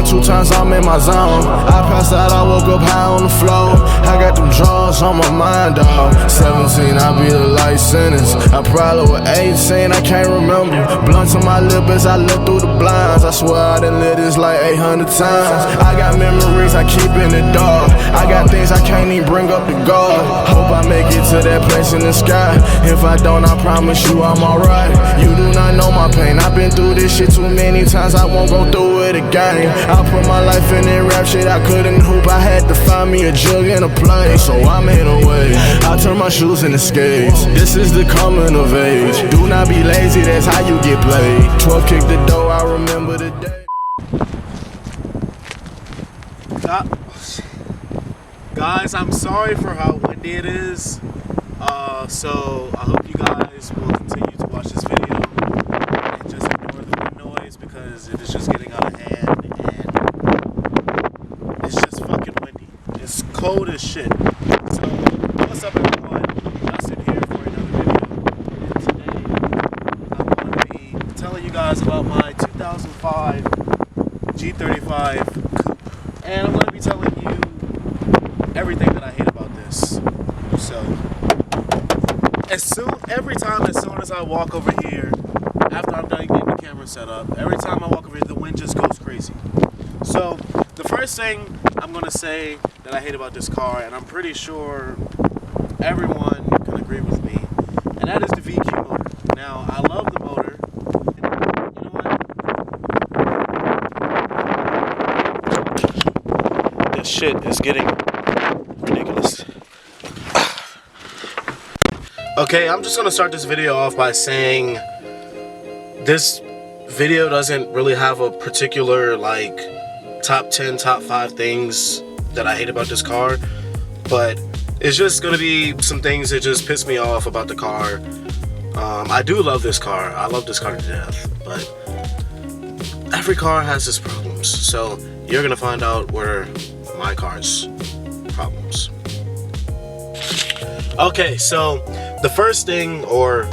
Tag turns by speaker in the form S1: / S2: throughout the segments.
S1: 1, 2 times I'm in my zone. I passed out, I woke up high on the floor. I got them drugs on my mind, dog. 17, I be the life sentence. I probably was 18, I can't remember. Blunts on my lip as I look through the blinds. I swear I done lit this like 800 times. I got memories I keep in the dark. I got things I can't even bring up to God. Hope I make it to that place in the sky. If I don't, I promise you I'm alright. You do not know my pain. I've been through this shit too many times, I won't go through it again. I put my life in that rap shit, I couldn't hoop. I had to find me a jug and a plate, so I made a way. I turned my shoes into skates. This is the coming of age. Do not be lazy, that's how you get played. 12 kick the door, I remember the day.
S2: Guys, I'm sorry for how windy it is. So I hope you guys will continue to watch this video and just ignore the wind noise because it is just getting out of hand and it's just fucking windy. It's cold as shit. So what's up, everyone? Justin here for another video. And today I'm going to be telling you guys about my 2005 G35 Coupe, and I'm going to be telling you everything that I hate about this. So as soon as I walk over here, after I'm done getting the camera set up, every time I walk over here, the wind just goes crazy. So the first thing I'm gonna say that I hate about this car, and I'm pretty sure everyone can agree with me, and that is the VQ motor. Now, I love the motor. You know what? This shit is getting ridiculous. Okay, I'm just gonna start this video off by saying this video doesn't really have a particular like top 10, top 5 things that I hate about this car, but it's just gonna be some things that just piss me off about the car. I do love this car. I love this car to death, but every car has its problems. So you're gonna find out where my car's problems. Okay, so the first thing, or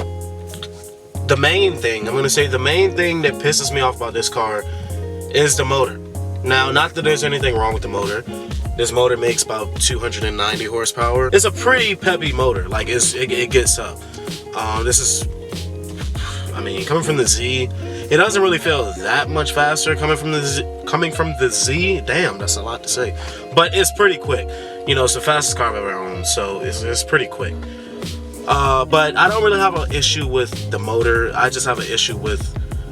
S2: the main thing, I'm gonna say the main thing that pisses me off about this car is the motor. Now, not that there's anything wrong with the motor. This motor makes about 290 horsepower. It's a pretty peppy motor, like it gets up. This is, I mean, coming from the Z, it doesn't really feel that much faster coming from the Z. Damn, that's a lot to say, but it's pretty quick. You know, it's the fastest car I've ever owned, so it's pretty quick. But I don't really have an issue with the motor. I just have an issue with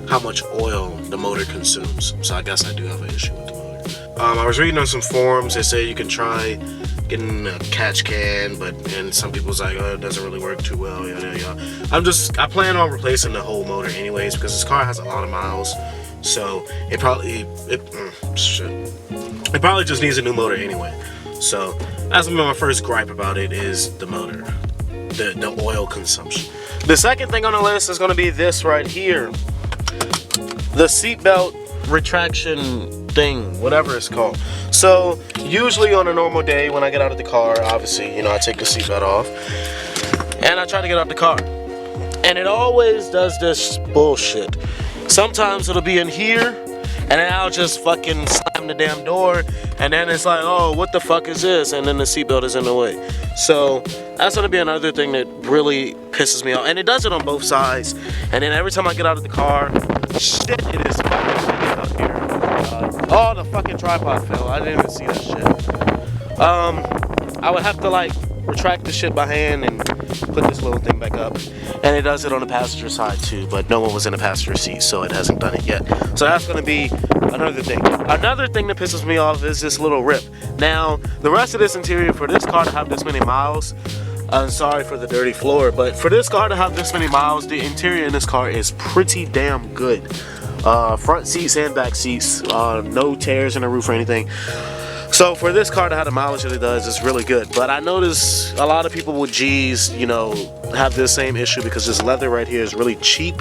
S2: how much oil the motor consumes. So I guess I do have an issue with the motor. I was reading on some forums, they say you can try getting a catch can, and some people's like, oh, it doesn't really work too well, yada yada. I plan on replacing the whole motor anyways, because this car has a lot of miles. So it probably just needs a new motor anyway. So that's gonna be my first gripe about it, is the motor, the oil consumption. The second thing on the list is gonna be this right here, the seatbelt retraction thing, whatever it's called. So usually on a normal day when I get out of the car, obviously, you know, I take the seatbelt off and I try to get out the car, and it always does this bullshit. Sometimes it'll be in here, and then I'll just fucking slam the damn door, and then it's like, oh, what the fuck is this? And then the seatbelt is in the way. So that's gonna be another thing that really pisses me off. And it does it on both sides. And then every time I get out of the car, shit, it is fucking windy out here. Oh, the fucking tripod fell. I didn't even see that shit. I would have to like retract the shit by hand and put this little thing back up, and it does it on the passenger side too, but no one was in the passenger seat, so it hasn't done it yet. So that's going to be another thing. Another thing that pisses me off is this little rip. Now, the rest of this interior, for this car to have this many miles, I'm sorry for the dirty floor, but for this car to have this many miles, the interior in this car is pretty damn good. Front seats and back seats, no tears in the roof or anything. So for this car to have the mileage that it does, it's really good. But I notice a lot of people with G's, you know, have this same issue because this leather right here is really cheap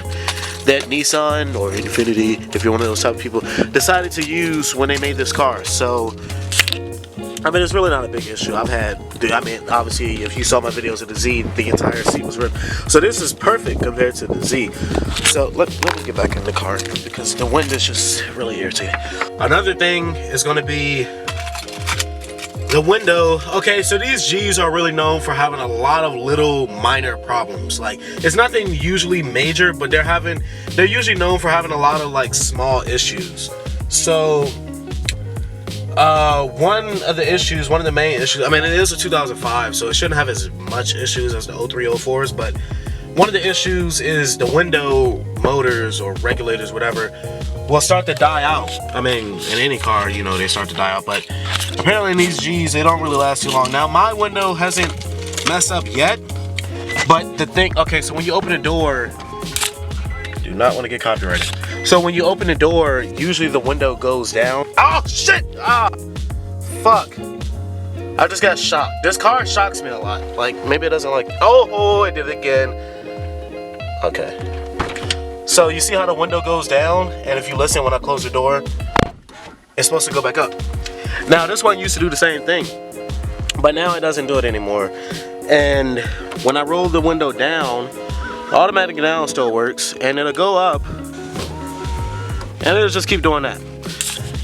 S2: that Nissan or Infiniti, if you're one of those type of people, decided to use when they made this car. So I mean, it's really not a big issue. Dude, I mean, obviously, if you saw my videos of the Z, the entire seat was ripped. So this is perfect compared to the Z. So let me get back in the car because the wind is just really irritating. Another thing is going to be the window. Okay, so these G's are really known for having a lot of little minor problems. Like, it's nothing usually major, but they're usually known for having a lot of like small issues. So one of the main issues, I mean, it is a 2005, so it shouldn't have as much issues as the 0304s, but one of the issues is the window motors or regulators, whatever, will start to die out. I mean, in any car, you know, they start to die out, but apparently in these G's, they don't really last too long. Now, my window hasn't messed up yet, but the thing, okay, so when you open the door, do not want to get copyrighted. So when you open the door, usually the window goes down. Oh, shit! Ah, fuck. I just got shocked. This car shocks me a lot. Like, maybe it doesn't like, oh, I did it again. Okay. So you see how the window goes down? And if you listen when I close the door, it's supposed to go back up. Now, this one used to do the same thing, but now it doesn't do it anymore. And when I roll the window down, automatic down still works, and it'll go up, and it'll just keep doing that.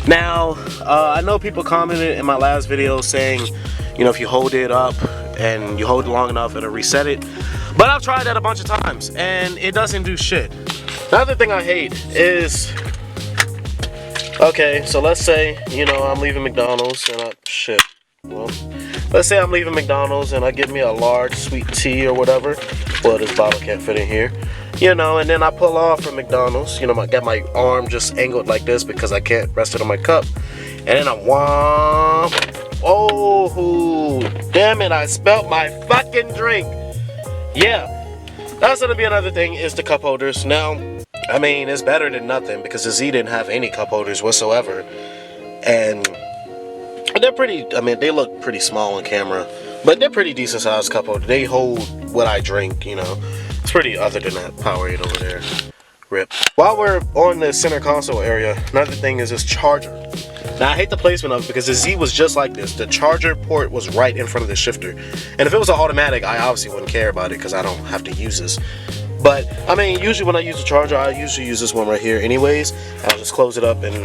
S2: Now, I know people commented in my last video saying, you know, if you hold it up and you hold it long enough, it'll reset it. But I've tried that a bunch of times, and it doesn't do shit. The other thing I hate is, okay, so let's say, you know, I'm leaving McDonald's, and let's say I'm leaving McDonald's, and I get me a large sweet tea or whatever. Well, this bottle can't fit in here. You know, and then I pull off from McDonald's. You know, I got my arm just angled like this because I can't rest it on my cup. And then I womp. Oh, damn it, I spilled my fucking drink. Yeah, that's gonna be another thing, is the cup holders. Now, I mean, it's better than nothing because the Z didn't have any cup holders whatsoever. And they're pretty, I mean, they look pretty small on camera, but they're pretty decent sized cup holders. They hold what I drink, you know. It's pretty, other than that Powerade over there. Rip. While we're on the center console area, another thing is this charger. Now, I hate the placement of it because the Z was just like this. The charger port was right in front of the shifter. And if it was an automatic, I obviously wouldn't care about it because I don't have to use this. But, I mean, usually when I use the charger, I usually use this one right here anyways. I'll just close it up and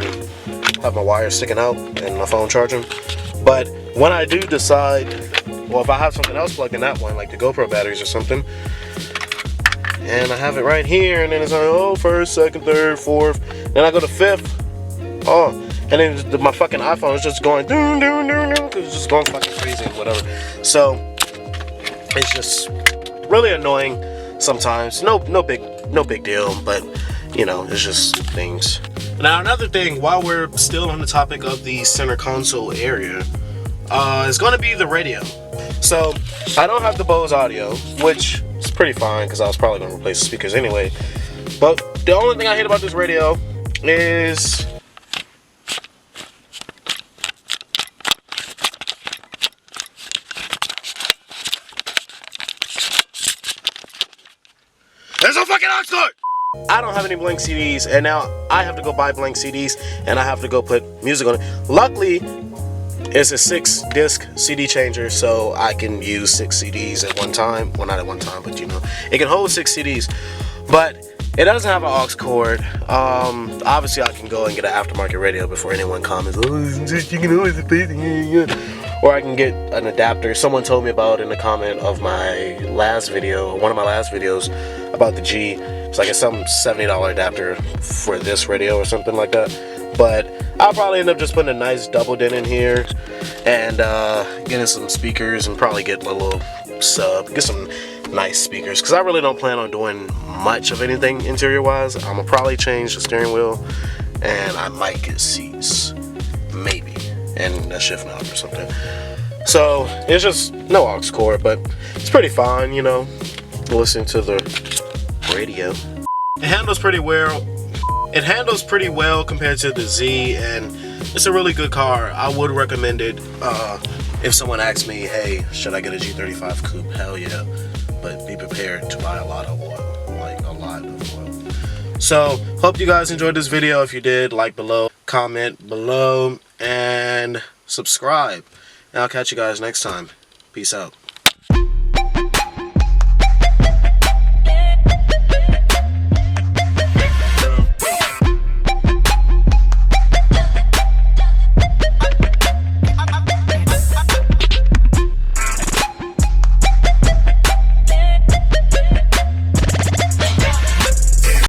S2: have my wires sticking out and my phone charging. But when I do decide, well, if I have something else plugged in that one, like the GoPro batteries or something, and I have it right here, and then it's like, oh, first, second, third, fourth, then I go to fifth, oh, and then my fucking iPhone is just going doon doon doon doon, because it's just going fucking crazy and whatever. So it's just really annoying sometimes. No big deal, but you know, it's just things. Now, another thing, while we're still on the topic of the center console area, is going to be the radio. So I don't have the Bose audio, which is pretty fine because I was probably going to replace the speakers anyway. But the only thing I hate about this radio is there's no fucking aux cord! I don't have any blank CDs, and now I have to go buy blank CDs, and I have to go put music on it. Luckily, it's a 6-disc CD changer, so I can use 6 CDs at one time. Well, not at one time, but you know, it can hold 6 CDs. But it doesn't have an aux cord. Obviously, I can go and get an aftermarket radio before anyone comments, oh, you can always replace it. Or I can get an adapter. Someone told me about in the comment of my last video, one of my last videos, about the G. It's like some $70 adapter for this radio or something like that. But I'll probably end up just putting a nice double din in here and getting some speakers and probably get a little sub, get some nice speakers, because I really don't plan on doing much of anything interior wise. I'm gonna probably change the steering wheel, and I might get seats, maybe, and a shift knob or something. So it's just no aux cord, but it's pretty fine, you know, listen to the radio. It handles pretty well. It handles pretty well compared to the Z, and it's a really good car. I would recommend it if someone asks me, hey, should I get a G35 Coupe? Hell yeah. But be prepared to buy a lot of oil, like a lot of oil. So, hope you guys enjoyed this video. If you did, like below, comment below, and subscribe. And I'll catch you guys next time. Peace out.